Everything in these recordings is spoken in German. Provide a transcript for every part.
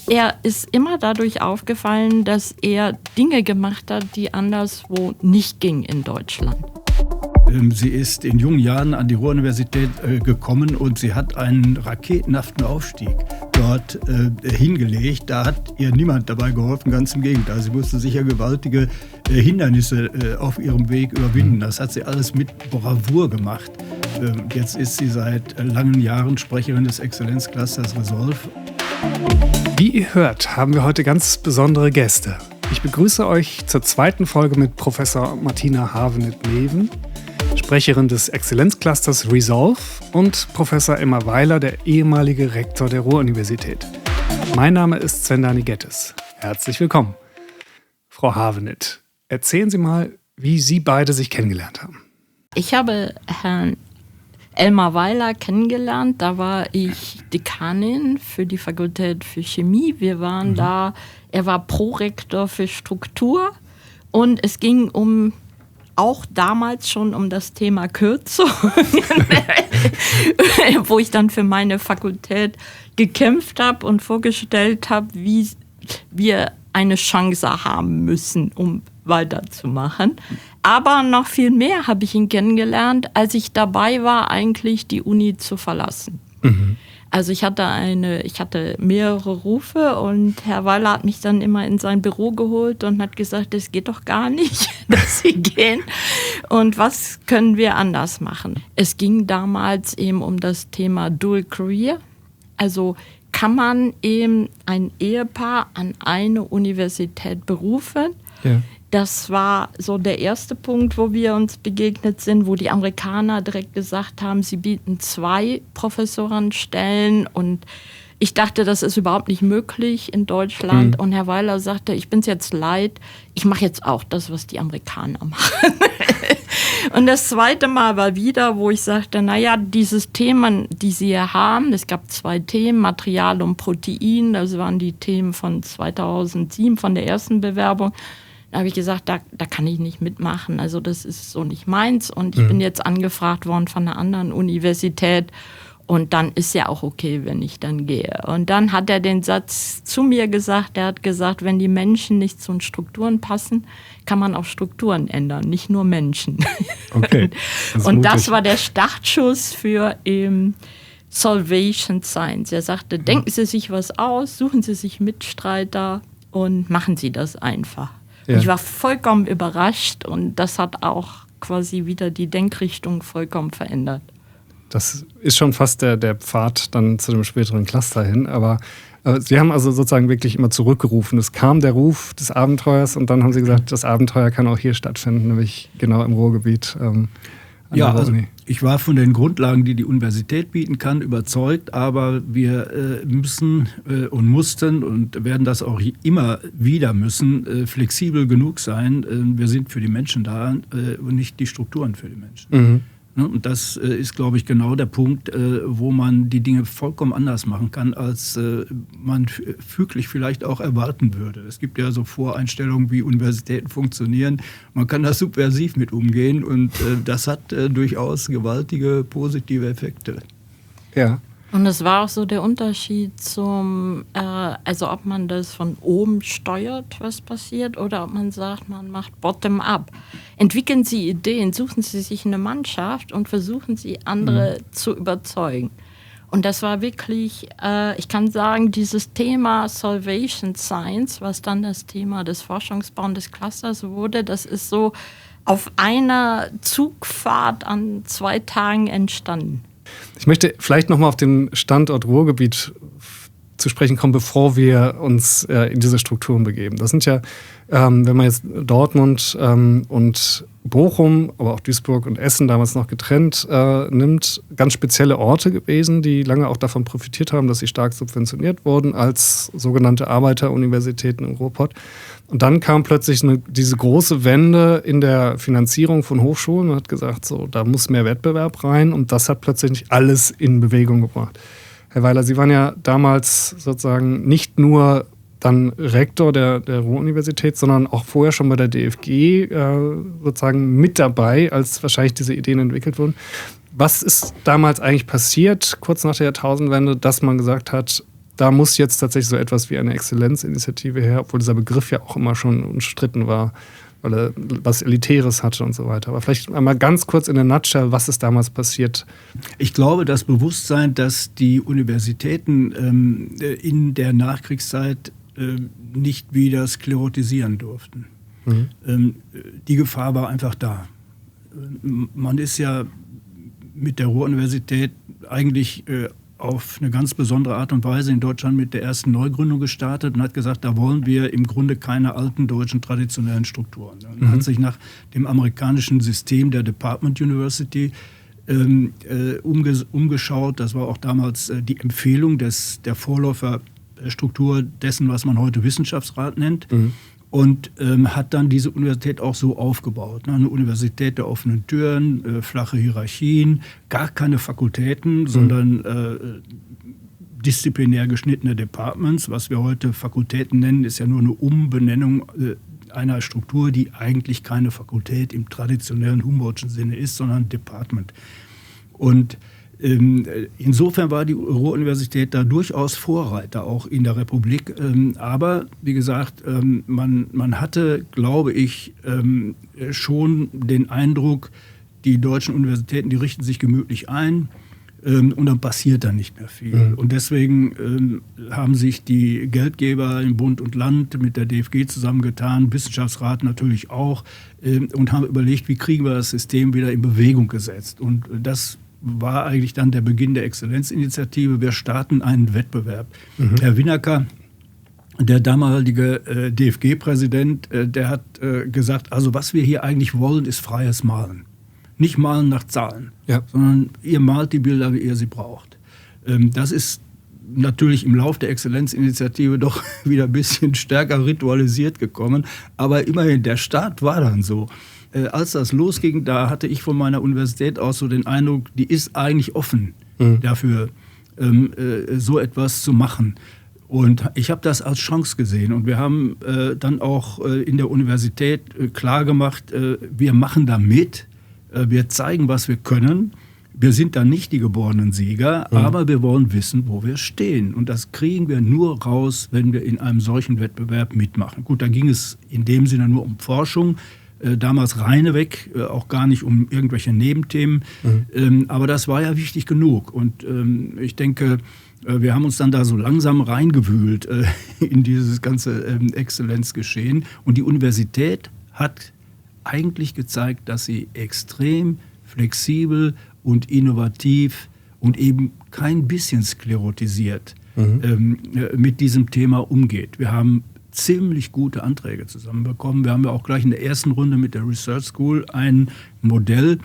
er ist immer dadurch aufgefallen, dass er Dinge gemacht hat, die anderswo nicht gingen in Deutschland. Sie ist in jungen Jahren an die Ruhr-Universität gekommen und sie hat einen raketenhaften Aufstieg dort hingelegt. Da hat ihr niemand dabei geholfen, ganz im Gegenteil. Sie musste sicher gewaltige Hindernisse auf ihrem Weg überwinden. Das hat sie alles mit Bravour gemacht. Jetzt ist sie seit langen Jahren Sprecherin des Exzellenzclusters Resolve. Wie ihr hört, haben wir heute ganz besondere Gäste. Ich begrüße euch zur zweiten Folge mit Professor Martina Havenit-Neven, Sprecherin des Exzellenzclusters Resolve, und Professor Emma Weiler, der ehemalige Rektor der Ruhr-Universität. Mein Name ist Sven-Dani Gettes. Herzlich willkommen. Frau Havenit, erzählen Sie mal, wie Sie beide sich kennengelernt haben. Ich habe Herrn Elmar Weiler kennengelernt. Da war ich Dekanin für die Fakultät für Chemie. Wir waren da, er war Prorektor für Struktur und es ging auch damals schon um das Thema Kürzung, wo ich dann für meine Fakultät gekämpft habe und vorgestellt habe, wie wir eine Chance haben müssen, um weiterzumachen. Aber noch viel mehr habe ich ihn kennengelernt, als ich dabei war, eigentlich die Uni zu verlassen. Mhm. Also ich hatte mehrere Rufe und Herr Weiler hat mich dann immer in sein Büro geholt und hat gesagt, das geht doch gar nicht, dass Sie gehen. Und was können wir anders machen? Es ging damals eben um das Thema Dual Career. Also kann man eben ein Ehepaar an eine Universität berufen? Ja. Das war so der erste Punkt, wo wir uns begegnet sind, wo die Amerikaner direkt gesagt haben, sie bieten 2 Professorenstellen. Und ich dachte, das ist überhaupt nicht möglich in Deutschland. Und Herr Weiler sagte, ich bin es jetzt leid, ich mache jetzt auch das, was die Amerikaner machen. Und das zweite Mal war wieder, wo ich sagte, naja, dieses Themen, die Sie hier haben, es gab 2 Themen, Material und Protein, das waren die Themen von 2007, von der ersten Bewerbung. Da habe ich gesagt, da kann ich nicht mitmachen, also das ist so nicht meins. Und ich bin jetzt angefragt worden von einer anderen Universität und dann ist ja auch okay, wenn ich dann gehe. Und dann hat er den Satz zu mir gesagt, er hat gesagt, wenn die Menschen nicht zu den Strukturen passen, kann man auch Strukturen ändern, nicht nur Menschen. Okay. Und das war der Startschuss für Solvation Science. Er sagte, denken Sie sich was aus, suchen Sie sich Mitstreiter und machen Sie das einfach. Ja. Ich war vollkommen überrascht und das hat auch quasi wieder die Denkrichtung vollkommen verändert. Das ist schon fast der Pfad dann zu dem späteren Cluster hin, aber Sie haben also sozusagen wirklich immer zurückgerufen. Es kam der Ruf des Abenteuers und dann haben Sie gesagt, das Abenteuer kann auch hier stattfinden, nämlich genau im Ruhrgebiet. Ja, also ich war von den Grundlagen, die die Universität bieten kann, überzeugt, aber wir müssen und mussten und werden das auch immer wieder müssen, flexibel genug sein. Wir sind für die Menschen da und nicht die Strukturen für die Menschen. Mhm. Und das ist, glaube ich, genau der Punkt, wo man die Dinge vollkommen anders machen kann, als man füglich vielleicht auch erwarten würde. Es gibt ja so Voreinstellungen, wie Universitäten funktionieren. Man kann da subversiv mit umgehen und das hat durchaus gewaltige positive Effekte. Ja. Und es war auch so der Unterschied also ob man das von oben steuert, was passiert, oder ob man sagt, man macht bottom-up. Entwickeln Sie Ideen, suchen Sie sich eine Mannschaft und versuchen Sie, andere zu überzeugen. Und das war wirklich, ich kann sagen, dieses Thema Solvation Science, was dann das Thema des Forschungsbaus des Clusters wurde, das ist so auf einer Zugfahrt an 2 Tagen entstanden. Ich möchte vielleicht nochmal auf den Standort Ruhrgebiet zu sprechen kommen, bevor wir uns in diese Strukturen begeben. Das sind ja, wenn man jetzt Dortmund und Bochum, aber auch Duisburg und Essen damals noch getrennt nimmt, ganz spezielle Orte gewesen, die lange auch davon profitiert haben, dass sie stark subventioniert wurden als sogenannte Arbeiteruniversitäten im Ruhrpott. Und dann kam plötzlich diese große Wende in der Finanzierung von Hochschulen. Man hat gesagt, so, da muss mehr Wettbewerb rein und das hat plötzlich alles in Bewegung gebracht. Herr Weiler, Sie waren ja damals sozusagen nicht nur dann Rektor der Ruhr-Universität, sondern auch vorher schon bei der DFG sozusagen mit dabei, als wahrscheinlich diese Ideen entwickelt wurden. Was ist damals eigentlich passiert, kurz nach der Jahrtausendwende, dass man gesagt hat, da muss jetzt tatsächlich so etwas wie eine Exzellenzinitiative her, obwohl dieser Begriff ja auch immer schon umstritten war, weil er was Elitäres hatte und so weiter. Aber vielleicht einmal ganz kurz in der Nutshell, was ist damals passiert? Ich glaube, das Bewusstsein, dass die Universitäten in der Nachkriegszeit nicht wieder sklerotisieren durften. Die Gefahr war einfach da. Man ist ja mit der Ruhr-Universität eigentlich auf eine ganz besondere Art und Weise in Deutschland mit der ersten Neugründung gestartet und hat gesagt, da wollen wir im Grunde keine alten deutschen traditionellen Strukturen. Man hat sich nach dem amerikanischen System der Department University umgeschaut. Das war auch damals die Empfehlung der Vorläuferstruktur dessen, was man heute Wissenschaftsrat nennt. Und hat dann diese Universität auch so aufgebaut. Eine Universität der offenen Türen, flache Hierarchien, gar keine Fakultäten, sondern disziplinär geschnittene Departments. Was wir heute Fakultäten nennen, ist ja nur eine Umbenennung einer Struktur, die eigentlich keine Fakultät im traditionellen Humboldtschen Sinne ist, sondern Department. Und insofern war die Ruhr-Universität da durchaus Vorreiter, auch in der Republik. Aber wie gesagt, man hatte, glaube ich, schon den Eindruck, die deutschen Universitäten, die richten sich gemütlich ein und dann passiert da nicht mehr viel. Und deswegen haben sich die Geldgeber im Bund und Land mit der DFG zusammengetan, Wissenschaftsrat natürlich auch, und haben überlegt, wie kriegen wir das System wieder in Bewegung gesetzt. Und das war eigentlich dann der Beginn der Exzellenzinitiative. Wir starten einen Wettbewerb. Herr Winacker, der damalige DFG-Präsident, der hat gesagt, also was wir hier eigentlich wollen, ist freies Malen. Nicht malen nach Zahlen, sondern ihr malt die Bilder, wie ihr sie braucht. Das ist natürlich im Lauf der Exzellenzinitiative doch wieder ein bisschen stärker ritualisiert gekommen. Aber immerhin, der Start war dann so. Als das losging, da hatte ich von meiner Universität aus so den Eindruck, die ist eigentlich offen dafür, so etwas zu machen. Und ich habe das als Chance gesehen. Und wir haben dann auch in der Universität klargemacht, wir machen da mit, wir zeigen, was wir können. Wir sind da nicht die geborenen Sieger, aber wir wollen wissen, wo wir stehen. Und das kriegen wir nur raus, wenn wir in einem solchen Wettbewerb mitmachen. Gut, da ging es in dem Sinne nur um Forschung. Damals reineweg, auch gar nicht um irgendwelche Nebenthemen. Aber das war ja wichtig genug. Und ich denke, wir haben uns dann da so langsam reingewühlt in dieses ganze Exzellenzgeschehen. Und die Universität hat eigentlich gezeigt, dass sie extrem flexibel und innovativ und eben kein bisschen sklerotisiert mit diesem Thema umgeht. Wir haben ziemlich gute Anträge zusammenbekommen. Wir haben ja auch gleich in der ersten Runde mit der Research School ein Modell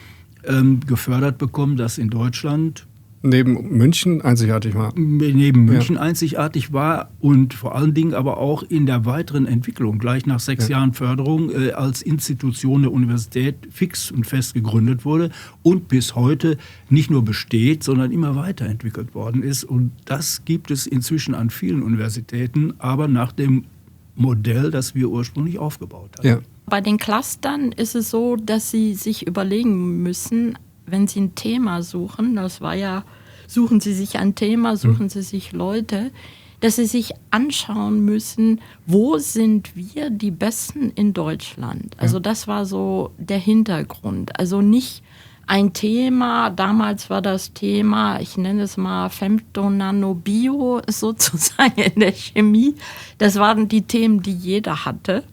gefördert bekommen, das in Deutschland neben München einzigartig war. Neben München einzigartig war und vor allen Dingen aber auch in der weiteren Entwicklung, gleich nach 6 Jahren Förderung, als Institution der Universität fix und fest gegründet wurde und bis heute nicht nur besteht, sondern immer weiterentwickelt worden ist. Und das gibt es inzwischen an vielen Universitäten, aber nach dem Modell, das wir ursprünglich aufgebaut haben. Ja. Bei den Clustern ist es so, dass sie sich überlegen müssen, wenn sie ein Thema suchen, suchen sie sich ein Thema, suchen sie sich Leute, dass sie sich anschauen müssen, wo sind wir die Besten in Deutschland? Also das war so der Hintergrund. Also nicht ein Thema, damals war das Thema, ich nenne es mal Femtonanobio sozusagen in der Chemie. Das waren die Themen, die jeder hatte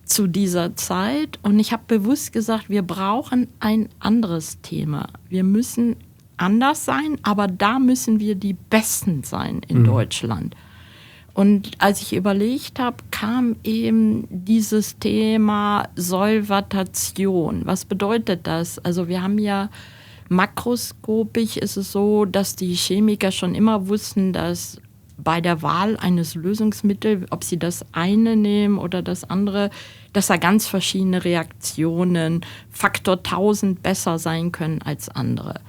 zu dieser Zeit. Und ich habe bewusst gesagt, wir brauchen ein anderes Thema. Wir müssen anders sein, aber da müssen wir die Besten sein in Deutschland. Und als ich überlegt habe, kam eben dieses Thema Solvatation. Was bedeutet das? Also wir haben ja makroskopisch ist es so, dass die Chemiker schon immer wussten, dass bei der Wahl eines Lösungsmittels, ob sie das eine nehmen oder das andere, dass da ganz verschiedene Reaktionen, Faktor 1000 besser sein können als andere.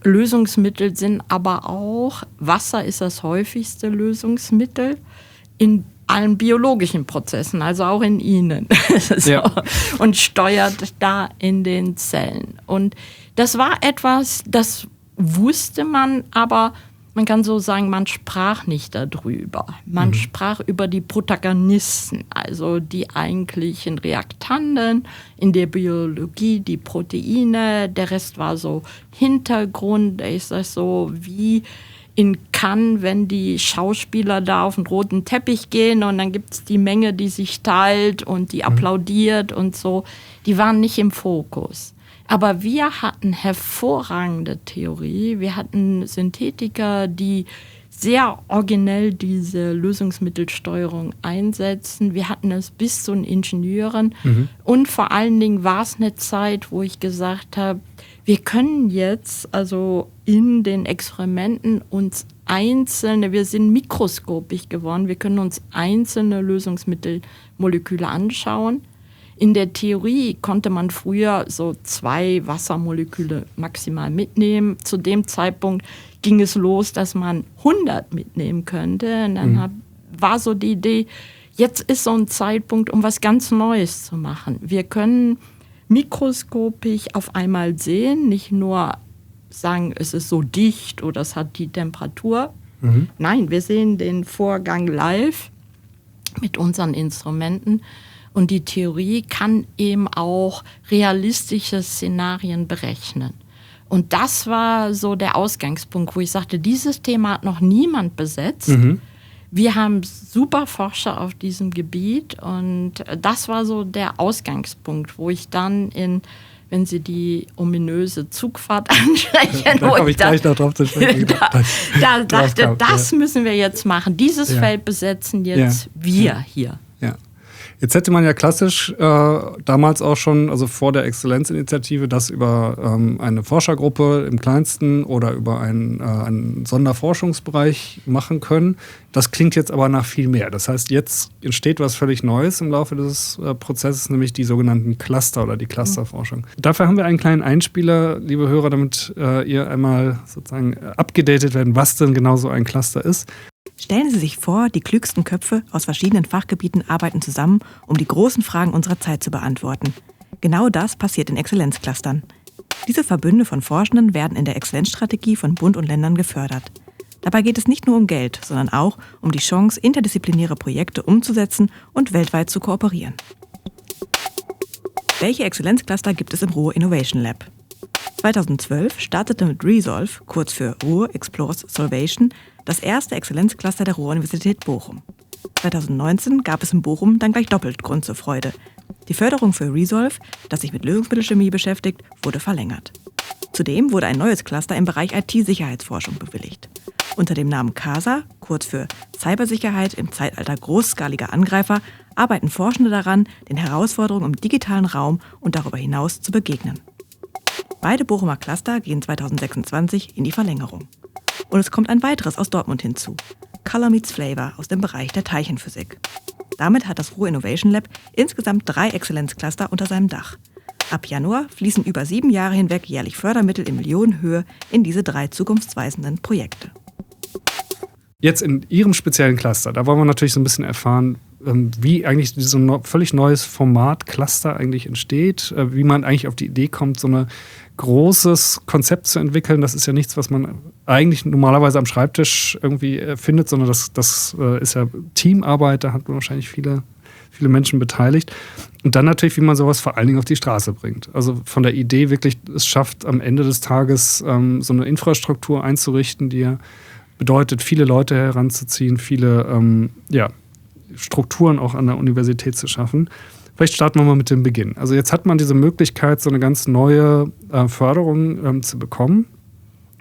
Lösungsmittel sind aber auch, Wasser ist das häufigste Lösungsmittel in allen biologischen Prozessen, also auch in Ihnen. Und steuert da in den Zellen. Und das war etwas, das wusste man, aber man kann so sagen, man sprach nicht darüber. Man sprach über die Protagonisten, also die eigentlichen Reaktanten in der Biologie, die Proteine. Der Rest war so Hintergrund, ist das so wie in Cannes, wenn die Schauspieler da auf den roten Teppich gehen und dann gibt es die Menge, die sich teilt und die applaudiert und so. Die waren nicht im Fokus. Aber wir hatten hervorragende Theorie. Wir hatten Synthetiker, die sehr originell diese Lösungsmittelsteuerung einsetzen. Wir hatten es bis zu den Ingenieuren. Und vor allen Dingen war es eine Zeit, wo ich gesagt habe, wir können jetzt also in den Experimenten uns wir sind mikroskopisch geworden, wir können uns einzelne Lösungsmittelmoleküle anschauen. In der Theorie konnte man früher so 2 Wassermoleküle maximal mitnehmen. Zu dem Zeitpunkt ging es los, dass man 100 mitnehmen könnte. Und dann war so die Idee, jetzt ist so ein Zeitpunkt, um was ganz Neues zu machen. Wir können mikroskopisch auf einmal sehen, nicht nur sagen, es ist so dicht oder es hat die Temperatur. Nein, wir sehen den Vorgang live mit unseren Instrumenten. Und die Theorie kann eben auch realistische Szenarien berechnen. Und das war so der Ausgangspunkt, wo ich sagte, dieses Thema hat noch niemand besetzt. Wir haben super Forscher auf diesem Gebiet. Und das war so der Ausgangspunkt, wo ich dann wenn Sie die ominöse Zugfahrt ansprechen. Da habe ich gleich noch drauf zu sprechen. Da dachte, das müssen wir jetzt machen. Dieses Feld besetzen jetzt wir hier. Ja. Jetzt hätte man ja klassisch damals auch schon, also vor der Exzellenzinitiative, das über eine Forschergruppe im Kleinsten oder über einen Sonderforschungsbereich machen können. Das klingt jetzt aber nach viel mehr. Das heißt, jetzt entsteht was völlig Neues im Laufe des Prozesses, nämlich die sogenannten Cluster oder die Clusterforschung. Dafür haben wir einen kleinen Einspieler, liebe Hörer, damit ihr einmal sozusagen abgedatet werden, was denn genau so ein Cluster ist. Stellen Sie sich vor, die klügsten Köpfe aus verschiedenen Fachgebieten arbeiten zusammen, um die großen Fragen unserer Zeit zu beantworten. Genau das passiert in Exzellenzclustern. Diese Verbünde von Forschenden werden in der Exzellenzstrategie von Bund und Ländern gefördert. Dabei geht es nicht nur um Geld, sondern auch um die Chance, interdisziplinäre Projekte umzusetzen und weltweit zu kooperieren. Welche Exzellenzcluster gibt es im Ruhr Innovation Lab? 2012 startete mit Resolve, kurz für Ruhr Explores Solvation, das erste Exzellenzcluster der Ruhr-Universität Bochum. 2019 gab es in Bochum dann gleich doppelt Grund zur Freude. Die Förderung für Resolve, das sich mit Lösungsmittelchemie beschäftigt, wurde verlängert. Zudem wurde ein neues Cluster im Bereich IT-Sicherheitsforschung bewilligt. Unter dem Namen CASA, kurz für Cybersicherheit im Zeitalter großskaliger Angreifer, arbeiten Forschende daran, den Herausforderungen im digitalen Raum und darüber hinaus zu begegnen. Beide Bochumer Cluster gehen 2026 in die Verlängerung. Und es kommt ein weiteres aus Dortmund hinzu. Color Meets Flavor aus dem Bereich der Teilchenphysik. Damit hat das Ruhr Innovation Lab insgesamt 3 Exzellenzcluster unter seinem Dach. Ab Januar fließen über 7 Jahre hinweg jährlich Fördermittel in Millionenhöhe in diese 3 zukunftsweisenden Projekte. Jetzt in Ihrem speziellen Cluster, da wollen wir natürlich so ein bisschen erfahren, wie eigentlich dieses völlig neues Format Cluster eigentlich entsteht, wie man eigentlich auf die Idee kommt, so ein großes Konzept zu entwickeln. Das ist ja nichts, was man eigentlich normalerweise am Schreibtisch irgendwie findet, sondern das ist ja Teamarbeit, da hat man wahrscheinlich viele Menschen beteiligt. Und dann natürlich, wie man sowas vor allen Dingen auf die Straße bringt. Also von der Idee wirklich es schafft, am Ende des Tages so eine Infrastruktur einzurichten, die ja bedeutet, viele Leute heranzuziehen, viele Strukturen auch an der Universität zu schaffen. Vielleicht starten wir mal mit dem Beginn. Also jetzt hat man diese Möglichkeit, so eine ganz neue Förderung zu bekommen,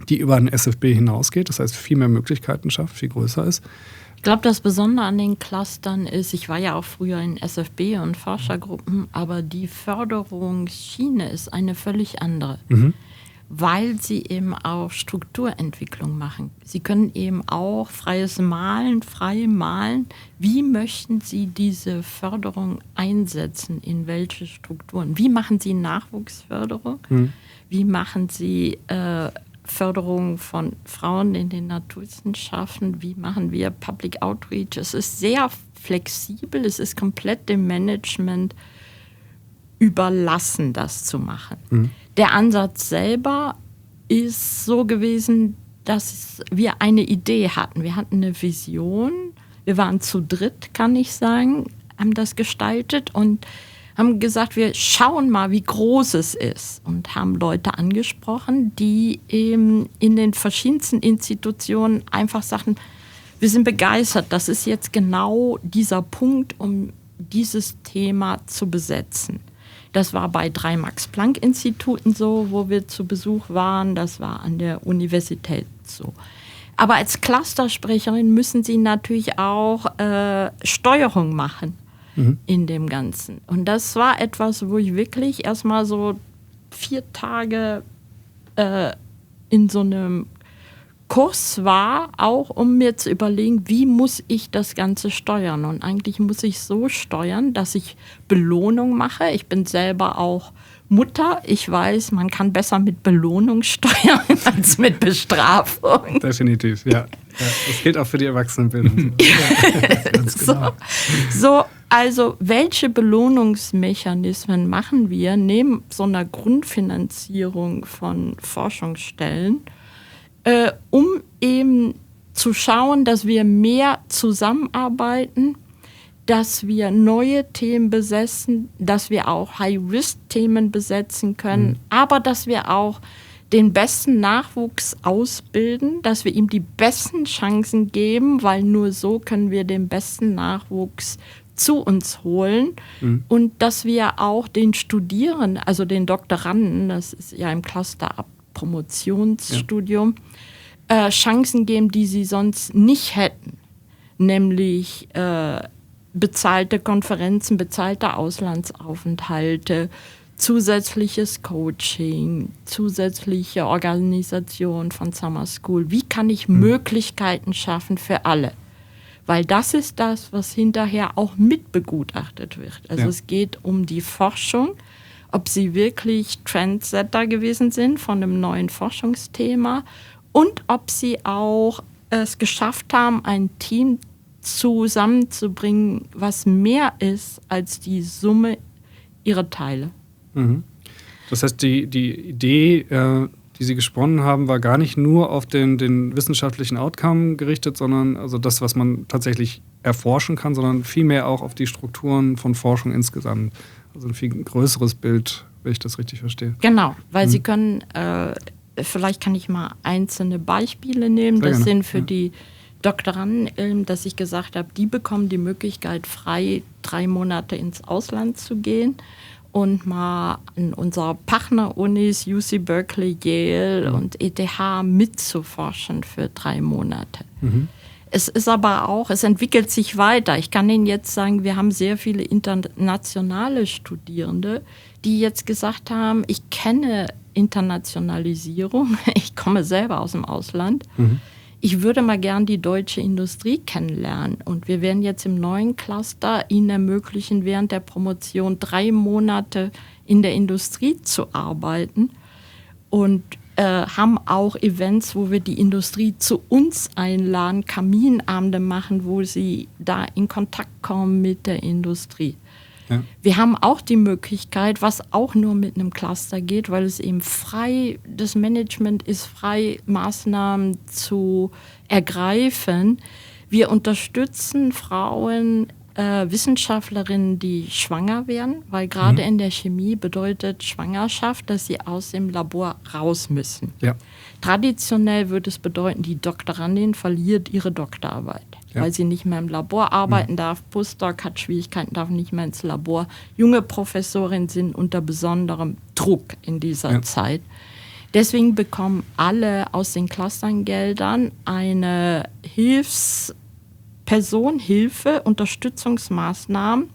die über den SFB hinausgeht, das heißt viel mehr Möglichkeiten schafft, viel größer ist. Ich glaube, das Besondere an den Clustern ist, ich war ja auch früher in SFB und Forschergruppen, aber die Förderungsschiene ist eine völlig andere. Weil sie eben auch Strukturentwicklung machen. Sie können eben auch frei malen. Wie möchten Sie diese Förderung einsetzen? In welche Strukturen? Wie machen Sie Nachwuchsförderung? Wie machen Sie Förderung von Frauen in den Naturwissenschaften? Wie machen wir Public Outreach? Es ist sehr flexibel, es ist komplett dem Management überlassen, das zu machen. Der Ansatz selber ist so gewesen, dass wir eine Idee hatten. Wir hatten eine Vision. Wir waren zu dritt, kann ich sagen, haben das gestaltet und haben gesagt, wir schauen mal, wie groß es ist und haben Leute angesprochen, die eben in den verschiedensten Institutionen einfach sagten, wir sind begeistert, das ist jetzt genau dieser Punkt, um dieses Thema zu besetzen. Das war bei 3 Max-Planck-Instituten so, wo wir zu Besuch waren. Das war an der Universität so. Aber als Clustersprecherin müssen Sie natürlich auch Steuerung machen in dem Ganzen. Und das war etwas, wo ich wirklich erstmal so 4 Tage in so einem Kurs war, auch um mir zu überlegen, wie muss ich das Ganze steuern. Und eigentlich muss ich so steuern, dass ich Belohnung mache. Ich bin selber auch Mutter. Ich weiß, man kann besser mit Belohnung steuern als mit Bestrafung. Definitiv, ja. Das gilt auch für die Erwachsenenbildung. Ganz genau. Also welche Belohnungsmechanismen machen wir neben so einer Grundfinanzierung von Forschungsstellen, um eben zu schauen, dass wir mehr zusammenarbeiten, dass wir neue Themen besetzen, dass wir auch High-Risk-Themen besetzen können, aber dass wir auch den besten Nachwuchs ausbilden, dass wir ihm die besten Chancen geben, weil nur so können wir den besten Nachwuchs zu uns holen und dass wir auch den Studierenden, also den Doktoranden, das ist ja im Cluster ab Promotionsstudium, Chancen geben, die sie sonst nicht hätten. Nämlich bezahlte Konferenzen, bezahlte Auslandsaufenthalte, zusätzliches Coaching, zusätzliche Organisation von Summer School. Wie kann ich Möglichkeiten schaffen für alle? Weil das ist das, was hinterher auch mitbegutachtet wird. Also es geht um die Forschung, ob sie wirklich Trendsetter gewesen sind von einem neuen Forschungsthema und ob sie auch es geschafft haben, ein Team zusammenzubringen, was mehr ist als die Summe ihrer Teile. Das heißt, die Idee, die Sie gesponnen haben, war gar nicht nur auf den wissenschaftlichen Outcome gerichtet, sondern also das, was man tatsächlich erforschen kann, sondern vielmehr auch auf die Strukturen von Forschung insgesamt. Also ein viel größeres Bild, wenn ich das richtig verstehe. Genau, weil Sie können, vielleicht kann ich mal einzelne Beispiele nehmen. Sehr das gerne. sind für die Doktoranden, dass ich gesagt habe, die bekommen die Möglichkeit, frei 3 Monate ins Ausland zu gehen und mal an unserer Partner-Unis, UC Berkeley, Yale und ETH mitzuforschen für 3 Monate. Es ist aber auch, es entwickelt sich weiter. Ich kann Ihnen jetzt sagen, wir haben sehr viele internationale Studierende, die jetzt gesagt haben, ich kenne Internationalisierung, ich komme selber aus dem Ausland. Ich würde mal gern die deutsche Industrie kennenlernen. Und wir werden jetzt im neuen Cluster Ihnen ermöglichen, während der Promotion 3 Monate in der Industrie zu arbeiten und haben auch Events, wo wir die Industrie zu uns einladen, Kaminabende machen, wo sie da in Kontakt kommen mit der Industrie. Ja. Wir haben auch die Möglichkeit, was auch nur mit einem Cluster geht, weil es eben frei, das Management ist frei, Maßnahmen zu ergreifen. Wir unterstützen Frauen, Wissenschaftlerinnen, die schwanger werden, weil gerade in der Chemie bedeutet Schwangerschaft, dass sie aus dem Labor raus müssen. Ja. Traditionell würde es bedeuten, die Doktorandin verliert ihre Doktorarbeit, weil sie nicht mehr im Labor arbeiten darf. Postdoc hat Schwierigkeiten, darf nicht mehr ins Labor. Junge Professorinnen sind unter besonderem Druck in dieser Zeit. Deswegen bekommen alle aus den Clusterngeldern eine Hilfe, Unterstützungsmaßnahmen,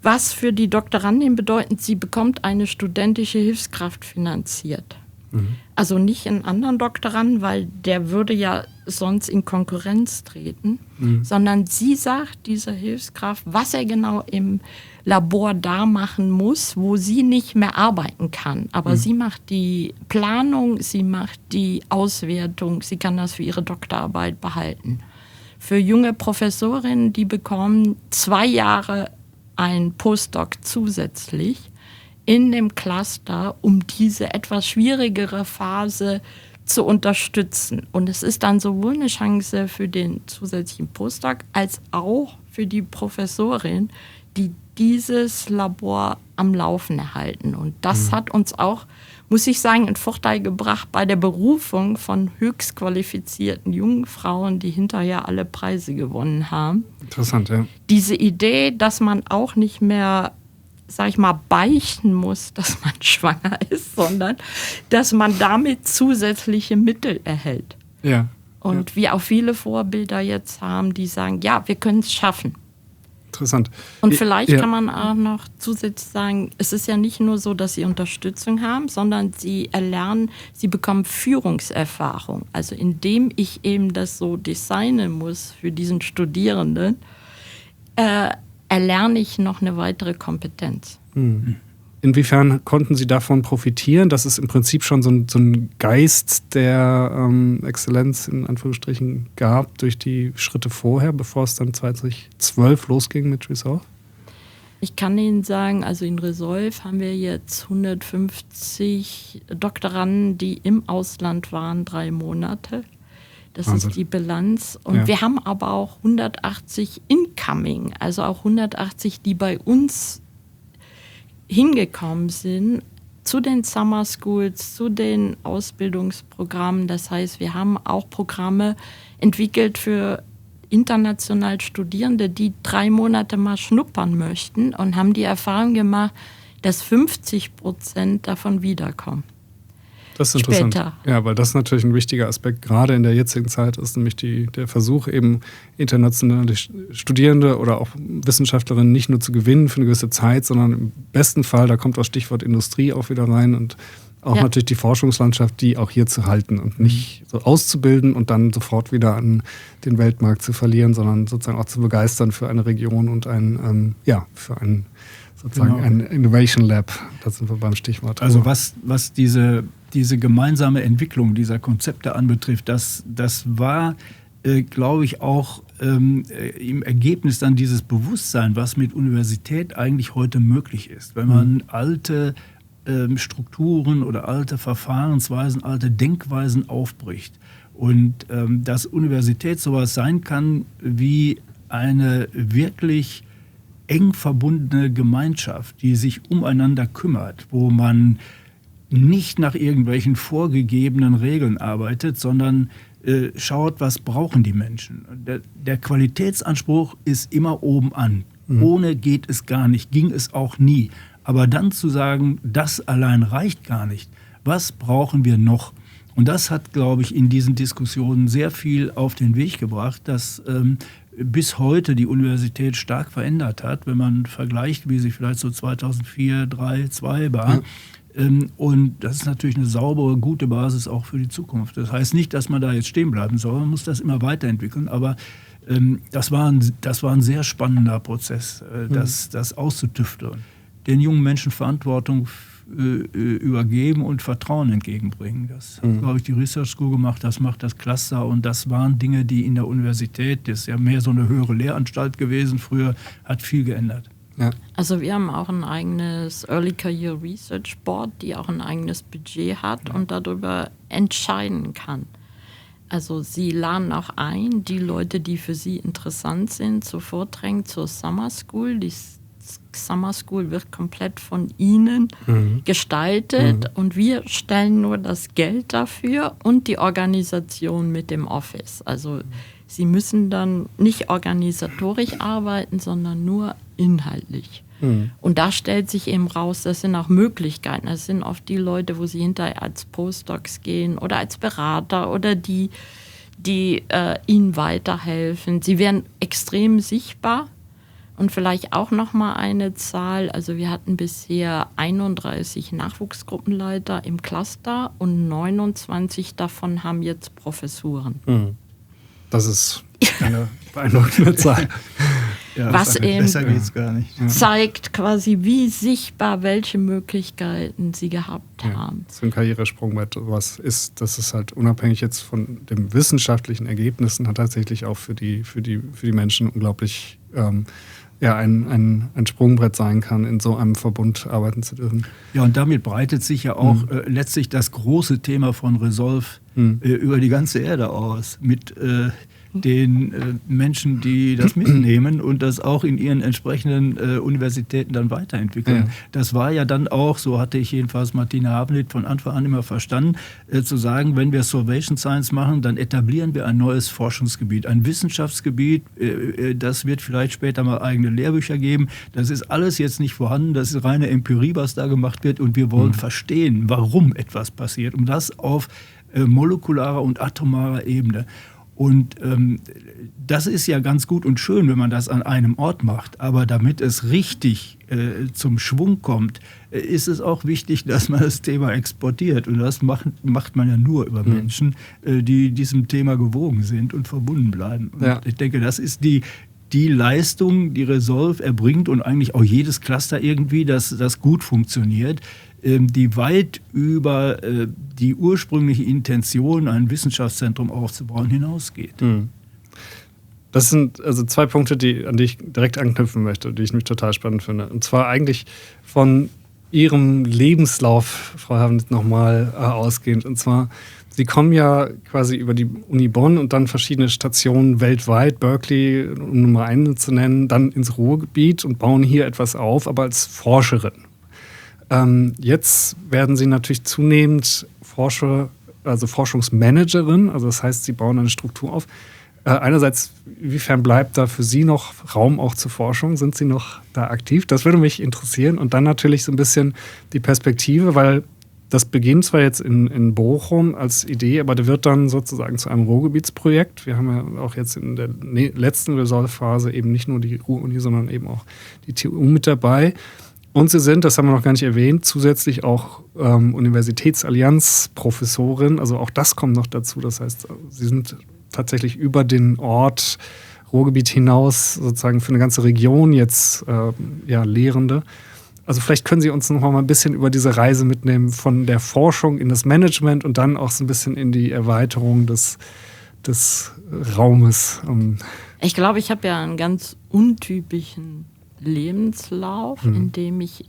was für die Doktorandin bedeutet, sie bekommt eine studentische Hilfskraft finanziert. Also nicht einen anderen Doktoranden, weil der würde ja sonst in Konkurrenz treten, sondern sie sagt dieser Hilfskraft, was er genau im Labor da machen muss, wo sie nicht mehr arbeiten kann. Aber sie macht die Planung, sie macht die Auswertung, sie kann das für ihre Doktorarbeit behalten. Für junge Professorinnen, die bekommen 2 Jahre ein Postdoc zusätzlich in dem Cluster, um diese etwas schwierigere Phase zu unterstützen. Und es ist dann sowohl eine Chance für den zusätzlichen Postdoc als auch für die Professorin, die dieses Labor am Laufen erhalten. Und das hat uns auch, muss ich sagen, einen Vorteil gebracht bei der Berufung von höchst qualifizierten jungen Frauen, die hinterher alle Preise gewonnen haben. Interessant, ja. Diese Idee, dass man auch nicht mehr, sag ich mal, beichten muss, dass man schwanger ist, sondern dass man damit zusätzliche Mittel erhält. Ja. Und wir auch viele Vorbilder jetzt haben, die sagen, ja, wir können es schaffen. Interessant. Und vielleicht kann man auch noch zusätzlich sagen, es ist ja nicht nur so, dass sie Unterstützung haben, sondern sie erlernen, sie bekommen Führungserfahrung. Also indem ich eben das so designen muss für diesen Studierenden, erlerne ich noch eine weitere Kompetenz. Inwiefern konnten Sie davon profitieren, dass es im Prinzip schon so ein Geist der Exzellenz in Anführungsstrichen gab durch die Schritte vorher, bevor es dann 2012 losging mit Resolve? Ich kann Ihnen sagen, also in Resolve haben wir jetzt 150 Doktoranden, die im Ausland waren, 3 Monate. Das Wahnsinn. ist die Bilanz. Und wir haben aber auch 180 incoming, also auch 180, die bei uns hingekommen sind zu den Summer Schools, zu den Ausbildungsprogrammen. Das heißt, wir haben auch Programme entwickelt für international Studierende, die 3 Monate mal schnuppern möchten und haben die Erfahrung gemacht, dass 50% davon wiederkommen. Das ist interessant. Später. Ja, weil das natürlich ein wichtiger Aspekt gerade in der jetzigen Zeit ist, nämlich der Versuch, eben internationale Studierende oder auch Wissenschaftlerinnen nicht nur zu gewinnen für eine gewisse Zeit, sondern im besten Fall, da kommt das Stichwort Industrie auch wieder rein und auch natürlich die Forschungslandschaft, die auch hier zu halten und nicht so auszubilden und dann sofort wieder an den Weltmarkt zu verlieren, sondern sozusagen auch zu begeistern für eine Region und für ein sozusagen ein Innovation Lab. Da sind wir beim Stichwort. Also was diese gemeinsame Entwicklung dieser Konzepte anbetrifft, das war, glaube ich, auch im Ergebnis dann dieses Bewusstsein, was mit Universität eigentlich heute möglich ist. Wenn man alte Strukturen oder alte Verfahrensweisen, alte Denkweisen aufbricht und dass Universität sowas sein kann wie eine wirklich eng verbundene Gemeinschaft, die sich umeinander kümmert, wo man nicht nach irgendwelchen vorgegebenen Regeln arbeitet, sondern schaut, was brauchen die Menschen. Der Qualitätsanspruch ist immer oben an. Ohne geht es gar nicht, ging es auch nie. Aber dann zu sagen, das allein reicht gar nicht. Was brauchen wir noch? Und das hat, glaube ich, in diesen Diskussionen sehr viel auf den Weg gebracht, dass bis heute die Universität stark verändert hat, wenn man vergleicht, wie sie vielleicht so 2004, 2003, 2002 war. Und das ist natürlich eine saubere, gute Basis auch für die Zukunft. Das heißt nicht, dass man da jetzt stehen bleiben soll, man muss das immer weiterentwickeln, aber das war ein sehr spannender Prozess, das auszutüfteln. Den jungen Menschen Verantwortung übergeben und Vertrauen entgegenbringen. Das hat, glaube ich, die Research School gemacht, das macht das Cluster und das waren Dinge, die in der Universität, das ist ja mehr so eine höhere Lehranstalt gewesen, früher hat viel geändert. Ja. Also wir haben auch ein eigenes Early Career Research Board, die auch ein eigenes Budget hat und darüber entscheiden kann. Also sie laden auch ein, die Leute, die für sie interessant sind, zu Vorträgen zur Summer School. Die Summer School wird komplett von ihnen gestaltet und wir stellen nur das Geld dafür und die Organisation mit dem Office. Also sie müssen dann nicht organisatorisch arbeiten, sondern nur inhaltlich. Und da stellt sich eben raus, das sind auch Möglichkeiten. Das sind oft die Leute, wo sie hinterher als Postdocs gehen oder als Berater oder die ihnen weiterhelfen. Sie werden extrem sichtbar. Und vielleicht auch noch mal eine Zahl. Also wir hatten bisher 31 Nachwuchsgruppenleiter im Cluster und 29 davon haben jetzt Professuren. Das ist eine beeindruckende Zahl. Ja, was eben besser geht's gar nicht. zeigt quasi, wie sichtbar welche Möglichkeiten sie gehabt haben. So ein Karrieresprung bei was ist, das ist halt unabhängig jetzt von den wissenschaftlichen Ergebnissen, hat tatsächlich auch für die Menschen unglaublich ein Sprungbrett sein kann, in so einem Verbund arbeiten zu dürfen. Ja, und damit breitet sich ja auch letztlich das große Thema von Resolve über die ganze Erde aus, mit den Menschen, die das mitnehmen und das auch in ihren entsprechenden Universitäten dann weiterentwickeln. Ja. Das war ja dann auch, so hatte ich jedenfalls Martina Havenit von Anfang an immer verstanden, zu sagen, wenn wir Salvation Science machen, dann etablieren wir ein neues Forschungsgebiet, ein Wissenschaftsgebiet, das wird vielleicht später mal eigene Lehrbücher geben. Das ist alles jetzt nicht vorhanden, das ist reine Empirie, was da gemacht wird und wir wollen verstehen, warum etwas passiert, und das auf molekularer und atomarer Ebene. Und das ist ja ganz gut und schön, wenn man das an einem Ort macht. Aber damit es richtig zum Schwung kommt, ist es auch wichtig, dass man das Thema exportiert. Und das macht man ja nur über Menschen, die diesem Thema gewogen sind und verbunden bleiben. Und ich denke, das ist die Leistung, die Resolve erbringt und eigentlich auch jedes Cluster irgendwie, das gut funktioniert, die weit über die ursprüngliche Intention, ein Wissenschaftszentrum aufzubauen, hinausgeht. Das sind also 2 Punkte, an die ich direkt anknüpfen möchte, die ich mich total spannend finde. Und zwar eigentlich von Ihrem Lebenslauf, Frau Havenit, nochmal ausgehend. Und zwar, Sie kommen ja quasi über die Uni Bonn und dann verschiedene Stationen weltweit, Berkeley, um Nummer 1 zu nennen, dann ins Ruhrgebiet und bauen hier etwas auf, aber als Forscherin. Jetzt werden Sie natürlich zunehmend Forschungsmanagerin, also das heißt, Sie bauen eine Struktur auf. Einerseits, inwiefern bleibt da für Sie noch Raum auch zur Forschung? Sind Sie noch da aktiv? Das würde mich interessieren. Und dann natürlich so ein bisschen die Perspektive, weil das beginnt zwar jetzt in Bochum als Idee, aber der wird dann sozusagen zu einem Ruhrgebietsprojekt. Wir haben ja auch jetzt in der letzten Resolve-Phase eben nicht nur die Ruhr-Uni, sondern eben auch die TU mit dabei. Und Sie sind, das haben wir noch gar nicht erwähnt, zusätzlich auch Universitätsallianz-Professorin. Also auch das kommt noch dazu. Das heißt, Sie sind tatsächlich über den Ort Ruhrgebiet hinaus sozusagen für eine ganze Region jetzt Lehrende. Also vielleicht können Sie uns noch mal ein bisschen über diese Reise mitnehmen, von der Forschung in das Management und dann auch so ein bisschen in die Erweiterung des Raumes. Ich glaube, ich habe ja einen ganz untypischen Lebenslauf, in dem ich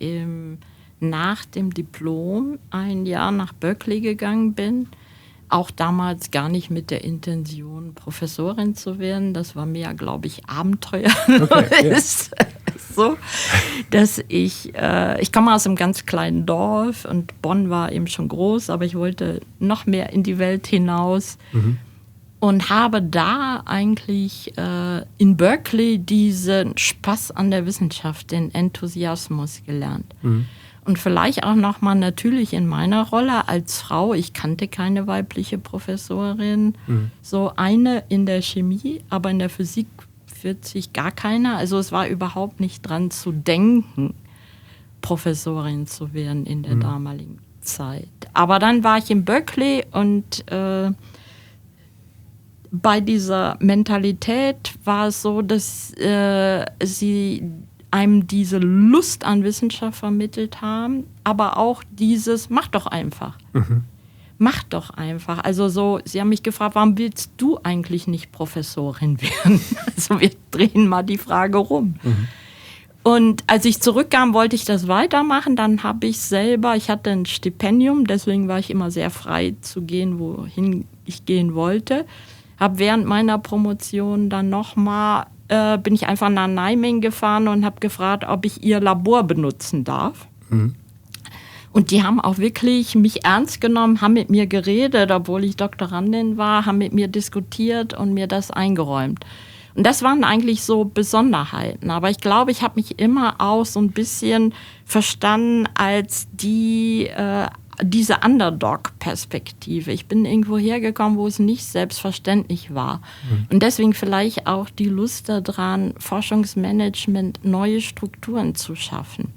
nach dem Diplom ein Jahr nach Berkeley gegangen bin. Auch damals gar nicht mit der Intention, Professorin zu werden. Das war mehr, glaube ich, Abenteuer. Okay, ist so, dass ich komme aus einem ganz kleinen Dorf und Bonn war eben schon groß, aber ich wollte noch mehr in die Welt hinaus. Und habe da eigentlich in Berkeley diesen Spaß an der Wissenschaft, den Enthusiasmus gelernt. Und vielleicht auch nochmal natürlich in meiner Rolle als Frau, ich kannte keine weibliche Professorin, so eine in der Chemie, aber in der Physik wird sich gar keine. Also es war überhaupt nicht dran zu denken, Professorin zu werden in der damaligen Zeit. Aber dann war ich in Berkeley und bei dieser Mentalität war es so, dass sie einem diese Lust an Wissenschaft vermittelt haben, aber auch dieses, mach doch einfach. Mach doch einfach. Also so, sie haben mich gefragt, warum willst du eigentlich nicht Professorin werden? Also wir drehen mal die Frage rum. Und als ich zurückkam, wollte ich das weitermachen. Dann habe ich hatte ein Stipendium, deswegen war ich immer sehr frei zu gehen, wohin ich gehen wollte. Habe während meiner Promotion dann nochmal, bin ich einfach nach Nijmegen gefahren und habe gefragt, ob ich ihr Labor benutzen darf. Und die haben auch wirklich mich ernst genommen, haben mit mir geredet, obwohl ich Doktorandin war, haben mit mir diskutiert und mir das eingeräumt. Und das waren eigentlich so Besonderheiten. Aber ich glaube, ich habe mich immer auch so ein bisschen verstanden als diese Underdog-Perspektive. Ich bin irgendwo hergekommen, wo es nicht selbstverständlich war. Und deswegen vielleicht auch die Lust daran, Forschungsmanagement, neue Strukturen zu schaffen.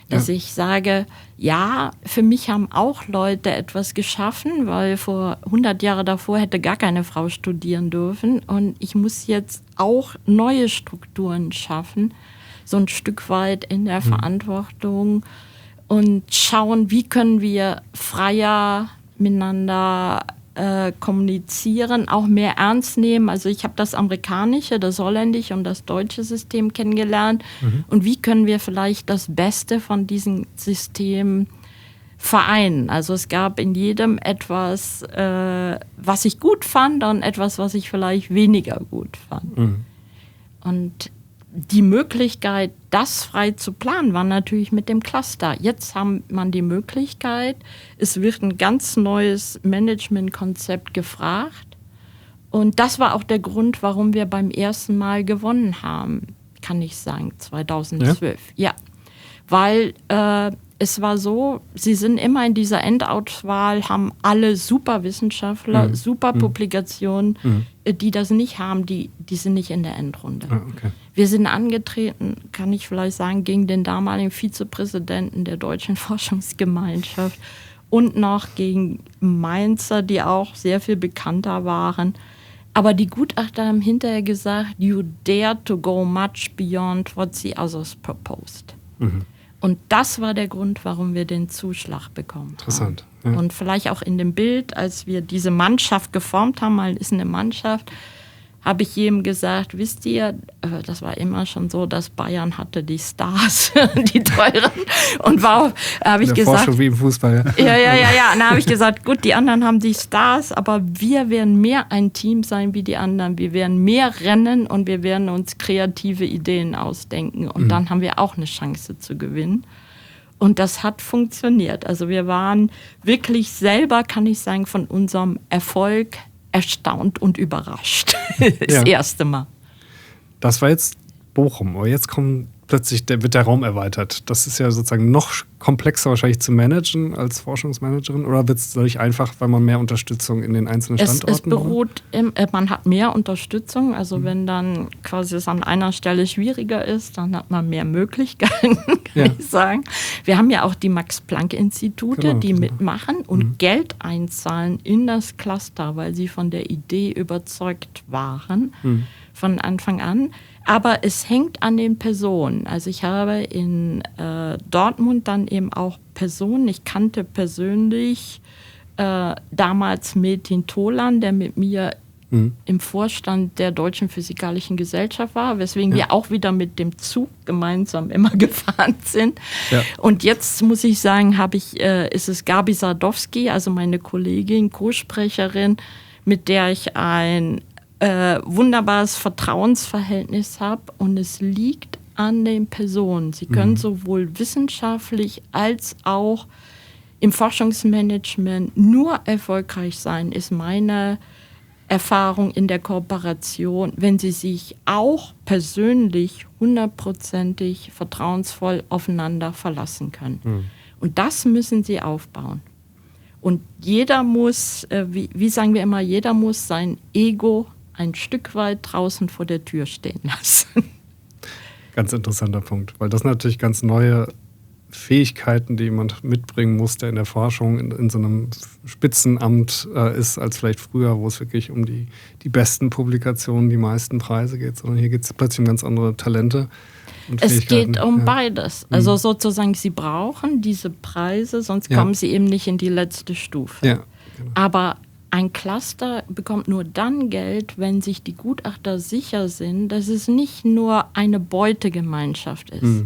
Dass ich sage, ja, für mich haben auch Leute etwas geschaffen, weil vor 100 Jahren davor hätte gar keine Frau studieren dürfen. Und ich muss jetzt auch neue Strukturen schaffen, so ein Stück weit in der Verantwortung und schauen, wie können wir freier miteinander Kommunizieren auch mehr ernst nehmen. Also ich habe das amerikanische, das holländische und das deutsche System kennengelernt. Und wie können wir vielleicht das Beste von diesem System vereinen? Also es gab in jedem etwas, was ich gut fand und etwas, was ich vielleicht weniger gut fand. Und die Möglichkeit, das frei zu planen, war natürlich mit dem Cluster. Jetzt haben man die Möglichkeit, es wird ein ganz neues Managementkonzept gefragt. Und das war auch der Grund, warum wir beim ersten Mal gewonnen haben, kann ich sagen, 2012. Ja, weil es war so, sie sind immer in dieser Endauswahl, haben alle super Wissenschaftler, super Publikationen, die das nicht haben, die sind nicht in der Endrunde. Okay. Wir sind angetreten, kann ich vielleicht sagen, gegen den damaligen Vizepräsidenten der Deutschen Forschungsgemeinschaft und noch gegen Mainzer, die auch sehr viel bekannter waren. Aber die Gutachter haben hinterher gesagt, you dare to go much beyond what the others proposed. Und das war der Grund, warum wir den Zuschlag bekommen haben. Interessant. Ja. Und vielleicht auch in dem Bild, als wir diese Mannschaft geformt haben, mal ist eine Mannschaft, habe ich jedem gesagt, wisst ihr, das war immer schon so, dass Bayern hatte die Stars, die teuren. Und habe ich gesagt, Forschung wie im Fußball. Ja. Und dann habe ich gesagt, gut, die anderen haben die Stars, aber wir werden mehr ein Team sein wie die anderen. Wir werden mehr rennen und wir werden uns kreative Ideen ausdenken. Und dann haben wir auch eine Chance zu gewinnen. Und das hat funktioniert. Also wir waren wirklich selber, kann ich sagen, von unserem Erfolg erstaunt und überrascht. Das erste Mal. Das war jetzt Bochum, aber jetzt wird der Raum erweitert. Das ist ja sozusagen noch komplexer wahrscheinlich zu managen als Forschungsmanagerin, oder wird es dadurch einfach, weil man mehr Unterstützung in den einzelnen Standorten es beruht, man hat mehr Unterstützung, also wenn dann quasi es an einer Stelle schwieriger ist, dann hat man mehr Möglichkeiten, kann ich sagen. Wir haben ja auch die Max-Planck-Institute, die mitmachen und Geld einzahlen in das Cluster, weil sie von der Idee überzeugt waren von Anfang an. Aber es hängt an den Personen. Also ich habe in Dortmund dann eben auch Personen, ich kannte persönlich damals Metin Tolan, der mit mir im Vorstand der Deutschen Physikalischen Gesellschaft war, weswegen wir auch wieder mit dem Zug gemeinsam immer gefahren sind. Ja. Und jetzt muss ich sagen, ist es Gabi Sadowski, also meine Kollegin, Co-Sprecherin, mit der ich ein wunderbares Vertrauensverhältnis habe, und es liegt an den Personen. Sie können sowohl wissenschaftlich als auch im Forschungsmanagement nur erfolgreich sein, ist meine Erfahrung in der Kooperation, wenn sie sich auch persönlich 100%ig vertrauensvoll aufeinander verlassen können. Und das müssen sie aufbauen. Und jeder muss, wie sagen wir immer, jeder muss sein Ego ein Stück weit draußen vor der Tür stehen lassen. Ganz interessanter Punkt, weil das natürlich ganz neue Fähigkeiten, die jemand mitbringen muss, der in der Forschung in so einem Spitzenamt ist, als vielleicht früher, wo es wirklich um die besten Publikationen, die meisten Preise geht, sondern hier geht es plötzlich um ganz andere Talente. Es geht um beides. Also sozusagen, sie brauchen diese Preise, sonst kommen sie eben nicht in die letzte Stufe. Ja, genau. Aber ein Cluster bekommt nur dann Geld, wenn sich die Gutachter sicher sind, dass es nicht nur eine Beutegemeinschaft ist.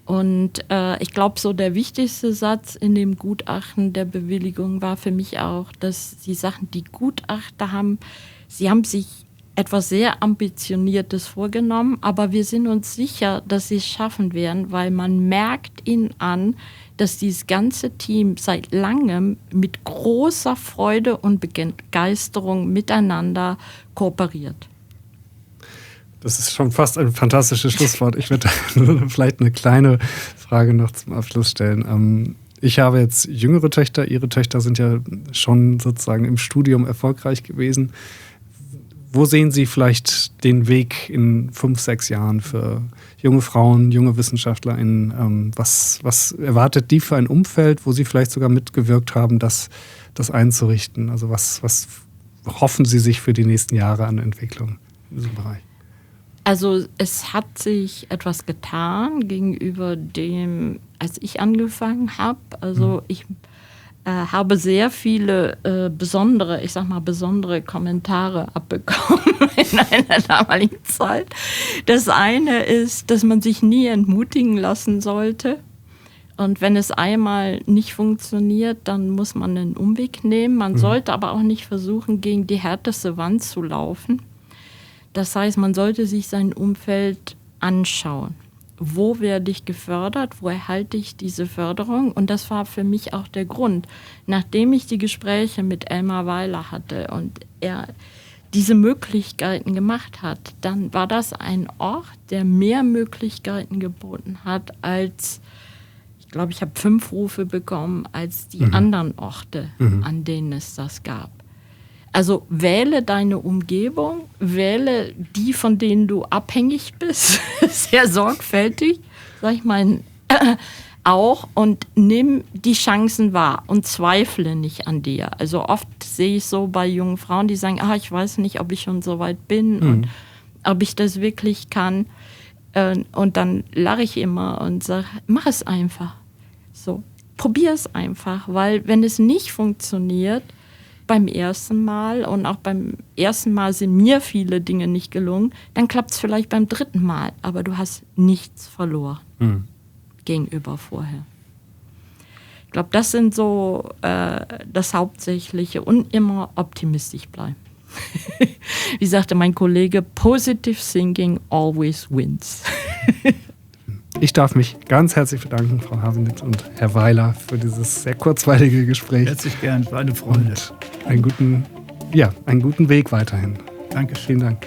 Und ich glaube, so der wichtigste Satz in dem Gutachten der Bewilligung war für mich auch, dass sie sagten, die Gutachter sie haben sich etwas sehr Ambitioniertes vorgenommen, aber wir sind uns sicher, dass sie es schaffen werden, weil man merkt ihnen an, dass dieses ganze Team seit langem mit großer Freude und Begeisterung miteinander kooperiert. Das ist schon fast ein fantastisches Schlusswort. Ich würde vielleicht eine kleine Frage noch zum Abschluss stellen. Ich habe jetzt jüngere Töchter. Ihre Töchter sind ja schon sozusagen im Studium erfolgreich gewesen. Wo sehen Sie vielleicht den Weg in 5, 6 Jahren für junge Frauen, junge WissenschaftlerInnen? Was erwartet die für ein Umfeld, wo Sie vielleicht sogar mitgewirkt haben, das einzurichten? Also was hoffen Sie sich für die nächsten Jahre an Entwicklung in diesem Bereich? Also es hat sich etwas getan gegenüber dem, als ich angefangen habe. Also ich habe sehr viele besondere Kommentare abbekommen in einer damaligen Zeit. Das eine ist, dass man sich nie entmutigen lassen sollte. Und wenn es einmal nicht funktioniert, dann muss man einen Umweg nehmen. Man sollte aber auch nicht versuchen, gegen die härteste Wand zu laufen. Das heißt, man sollte sich sein Umfeld anschauen. Wo werde ich gefördert? Wo erhalte ich diese Förderung? Und das war für mich auch der Grund. Nachdem ich die Gespräche mit Elmar Weiler hatte und er diese Möglichkeiten gemacht hat, dann war das ein Ort, der mehr Möglichkeiten geboten hat als, ich glaube, ich habe 5 Rufe bekommen, als die anderen Orte, an denen es das gab. Also wähle deine Umgebung, wähle die, von denen du abhängig bist, sehr sorgfältig, sag ich mal, auch, und nimm die Chancen wahr und zweifle nicht an dir. Also oft sehe ich so bei jungen Frauen, die sagen, ich weiß nicht, ob ich schon so weit bin und ob ich das wirklich kann. Und dann lache ich immer und sage, mach es einfach. So, probier es einfach, weil wenn es nicht funktioniert, beim ersten Mal, und auch beim ersten Mal sind mir viele Dinge nicht gelungen, dann klappt es vielleicht beim 3. Mal, aber du hast nichts verloren gegenüber vorher. Ich glaube, das sind so das Hauptsächliche, und immer optimistisch bleiben. Wie sagte mein Kollege, positive thinking always wins. Ich darf mich ganz herzlich bedanken, Frau Havenitz und Herr Weiler, für dieses sehr kurzweilige Gespräch. Herzlich gern, war eine Freude. Und einen guten Weg weiterhin. Danke. Vielen Dank.